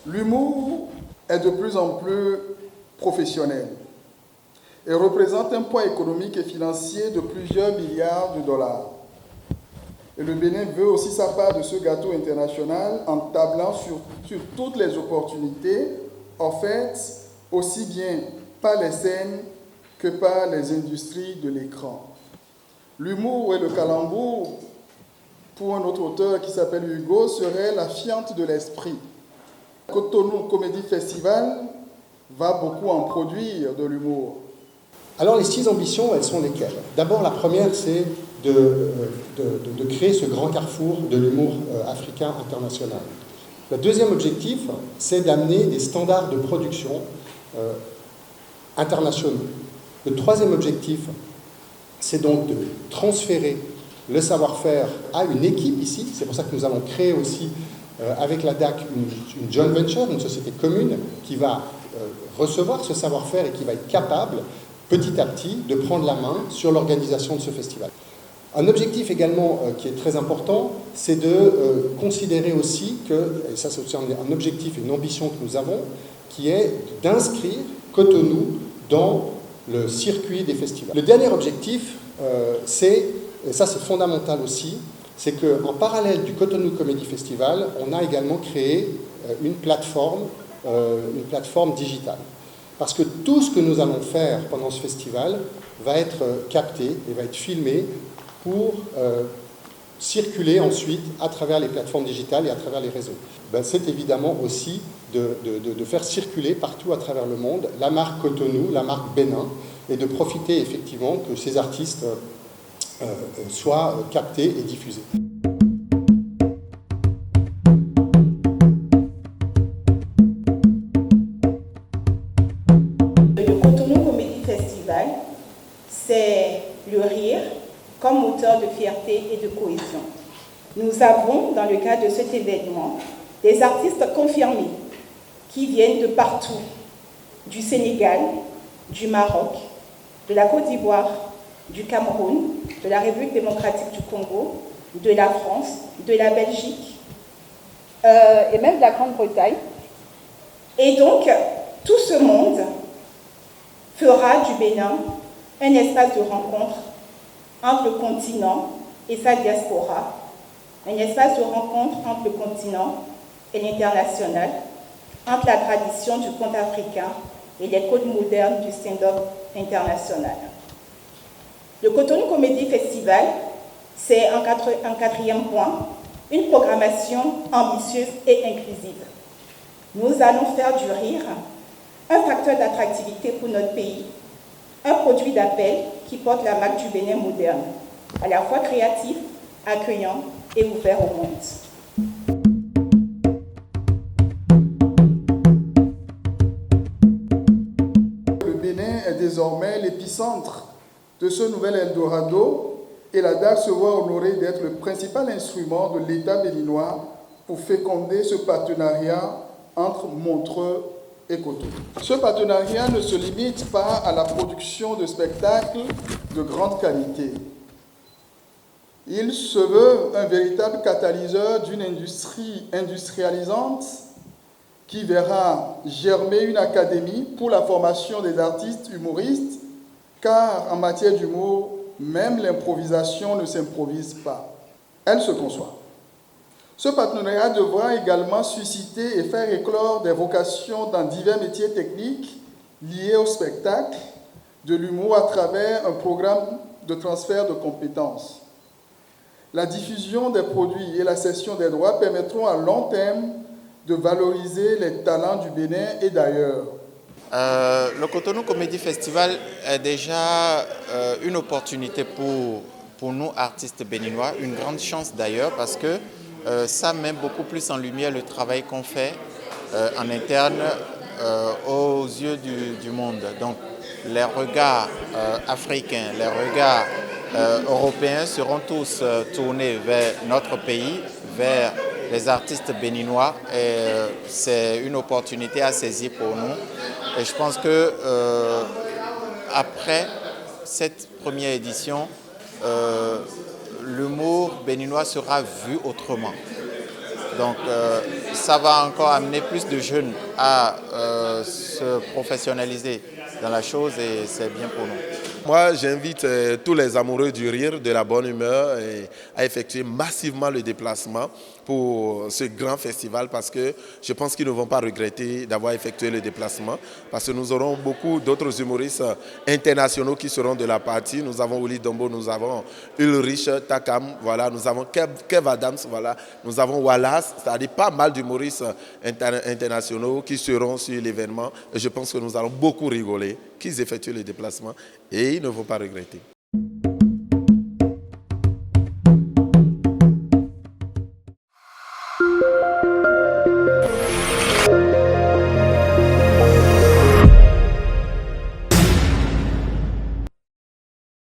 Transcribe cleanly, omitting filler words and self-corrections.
L'humour est de plus en plus professionnel et représente un poids économique et financier de plusieurs milliards de dollars. Et le Bénin veut aussi sa part de ce gâteau international en tablant sur toutes les opportunités offertes aussi bien par les scènes que par les industries de l'écran. L'humour et le calembour, pour un autre auteur qui s'appelle Hugo, serait la fiente de l'esprit. Cotonou Comedy Festival va beaucoup en produire de l'humour. Alors les 6 ambitions, elles sont lesquelles? D'abord, la première, c'est de créer ce grand carrefour de l'humour africain international. Le deuxième objectif, c'est d'amener des standards de production internationaux. Le troisième objectif, c'est donc de transférer le savoir-faire à une équipe ici. C'est pour ça que nous allons créer aussi avec la DAC une joint venture, une société commune qui va recevoir ce savoir-faire et qui va être capable petit à petit de prendre la main sur l'organisation de ce festival. Un objectif également qui est très important, c'est de considérer aussi que, et ça c'est aussi un objectif et une ambition que nous avons, qui est d'inscrire Cotonou dans le circuit des festivals. Le dernier objectif, c'est, et ça c'est fondamental aussi, c'est qu'en parallèle du Cotonou Comedy Festival, on a également créé une plateforme digitale. Parce que tout ce que nous allons faire pendant ce festival va être capté et va être filmé pour circuler ensuite à travers les plateformes digitales et à travers les réseaux. C'est évidemment aussi de faire circuler partout à travers le monde la marque Cotonou, la marque Bénin, et de profiter effectivement que ces artistes soient captés et diffusés. Le Cotonou Comedy Festival, c'est le rire comme moteur de fierté et de cohésion. Nous avons, dans le cadre de cet événement, des artistes confirmés qui viennent de partout, du Sénégal, du Maroc, de la Côte d'Ivoire, du Cameroun, de la République démocratique du Congo, de la France, de la Belgique et même de la Grande-Bretagne. Et donc, tout ce monde fera du Bénin un espace de rencontre entre le continent et sa diaspora, un espace de rencontre entre le continent et l'international, entre la tradition du conte africain et les codes modernes du stand-up international. Le Cotonou Comedy Festival, c'est un quatrième point, une programmation ambitieuse et inclusive. Nous allons faire du rire un facteur d'attractivité pour notre pays, un produit d'appel qui porte la marque du Bénin moderne, à la fois créatif, accueillant et ouvert au monde. Le Bénin est désormais l'épicentre de ce nouvel Eldorado et la DAC se voit honorée d'être le principal instrument de l'État béninois pour féconder ce partenariat entre Montreux et Cotonou. Ce partenariat ne se limite pas à la production de spectacles de grande qualité. Il se veut un véritable catalyseur d'une industrie industrialisante qui verra germer une académie pour la formation des artistes humoristes, car en matière d'humour, même l'improvisation ne s'improvise pas, elle se conçoit. Ce partenariat devra également susciter et faire éclore des vocations dans divers métiers techniques liés au spectacle, de l'humour à travers un programme de transfert de compétences. La diffusion des produits et la cession des droits permettront à long terme de valoriser les talents du Bénin et d'ailleurs. Le Cotonou Comedy Festival est déjà une opportunité pour nous, artistes béninois, une grande chance d'ailleurs parce que ça met beaucoup plus en lumière le travail qu'on fait en interne aux yeux du monde. Donc les regards africains, les regards européens seront tous tournés vers notre pays, vers les artistes béninois. Et c'est une opportunité à saisir pour nous. Et je pense que après cette première édition, l'humour béninois sera vu autrement. Donc ça va encore amener plus de jeunes à se professionnaliser dans la chose et c'est bien pour nous. Moi, j'invite tous les amoureux du rire, de la bonne humeur à effectuer massivement le déplacement pour ce grand festival parce que je pense qu'ils ne vont pas regretter d'avoir effectué le déplacement parce que nous aurons beaucoup d'autres humoristes internationaux qui seront de la partie. Nous avons Willy Dombo, nous avons Ulrich Takam, voilà, nous avons Kev Adams, voilà, nous avons Wallace, c'est-à-dire pas mal d'humoristes internationaux qui seront sur l'événement. Et je pense que nous allons beaucoup rigoler, qu'ils effectuent le déplacement et ils ne vont pas regretter.